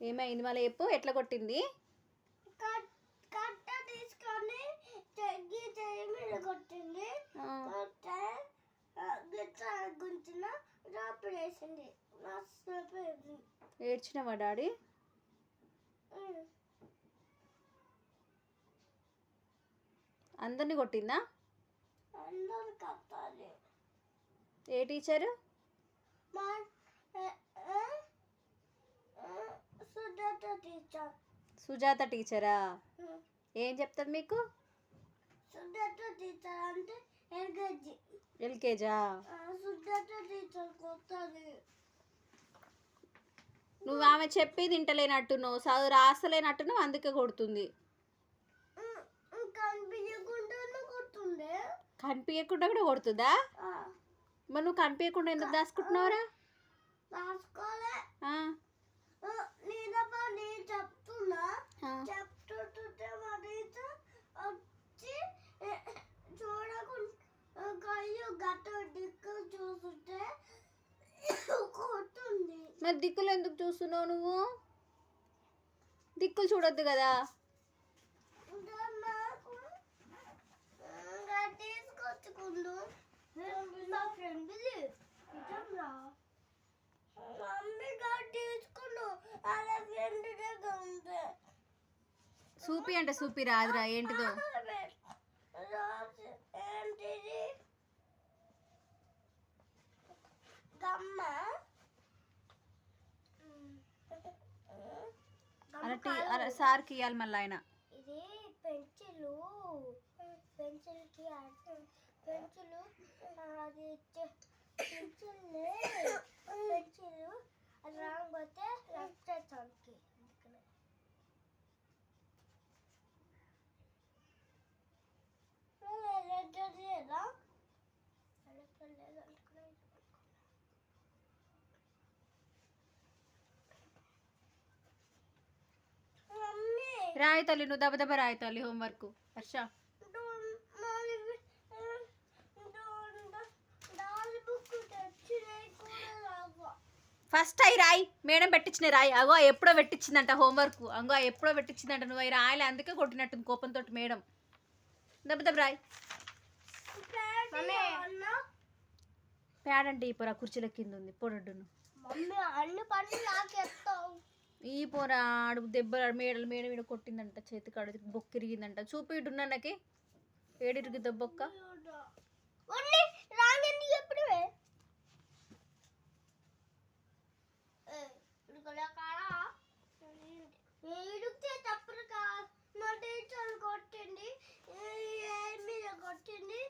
ఏమైంది మళ్ళీ చెప్పు, ఎట్లా కొట్టింది? కట్ట తీసుకొని చెయ్యి చెయ్యి మీద కొట్టింది. గుంచిన డ్రాప్ వేసింది. ఏడ్చినవా డాడీ? అందరిని కొట్టిందా? అందరు కట్టాలి. ఏ టీచరు? సుజాత టీచర్. సుజాత టీచరా? ఏం చెప్తారు మీకు? సుజాత టీచర్ అంటే ఎల్కేజీ. ఎల్కేజా? సుజాత టీచర్ కొత్తది. నువ్వు ఆమె చెప్పి తింటలేనట్టున్నావు, చదువు రాస్తలేనట్టున్నావు, అందుకే కొడుతుంది. కనిపించకుండా కూడా కొడుతుందా? మరి నువ్వు కనిపించకుండా ఎందుకు దాచుకుంటున్నావురా? చెప్తున్నా చెప్తుంటే వచ్చి చూడకుండా కళ్ళు గట్ట దిక్కు చూస్తుంటే కొడుతుంది. మరి దిక్కులు ఎందుకు చూస్తున్నావు నువ్వు? దిక్కులు చూడొద్దు కదా. తీసుకొచ్చుకుందు మా ఫ్రెండ్ తీసుకున్నావు అలా ఫ్రెండ్ దగ్గర ఉంది. సూపి అంటే సూపి రాదురా, ఏంటిదో ఏంటిది గమ్మ. అరే సార్కి ఇవ్వాలి మళ్ళీ ఆయన. ఇది పెన్సిల్ పెన్సిల్కి పెన్సిల్ అది పెన్సిల్ అది రాకపోతే లెఫ్ట్ సైడ్కి రాయి తల్లి, నువ్వు దెబ్బ దెబ్బ రాయి తల్లి హోంవర్క్. హర్ష ఫస్ట్ అవి రాయి, మేడం పెట్టించిన రాయి. అగో ఎప్పుడో పెట్టించిందంట హోంవర్క్, అగో ఎప్పుడో పెట్టించిందంట, నువ్వు అవి రాయలే, అందుకే కొట్టినట్టుంది కోపంతో మేడం. దెబ్బ దెబ్బ రాయి. ప్యాడ్ అంటే ఈ పొరా కుర్చీల కింద ఉంది, పొడడ్డును ఈ పొరా అడుగు దెబ్బ మేడలు మేడ మీద కొట్టిందంట, చేతికి అడుగు బొక్క ఇరిగిందంట. చూపిడున్నా నాకి ఏడిరిగి దెబ్బొక్క. తప్పుడు మా టీచర్ కొట్టింది, కొట్టింది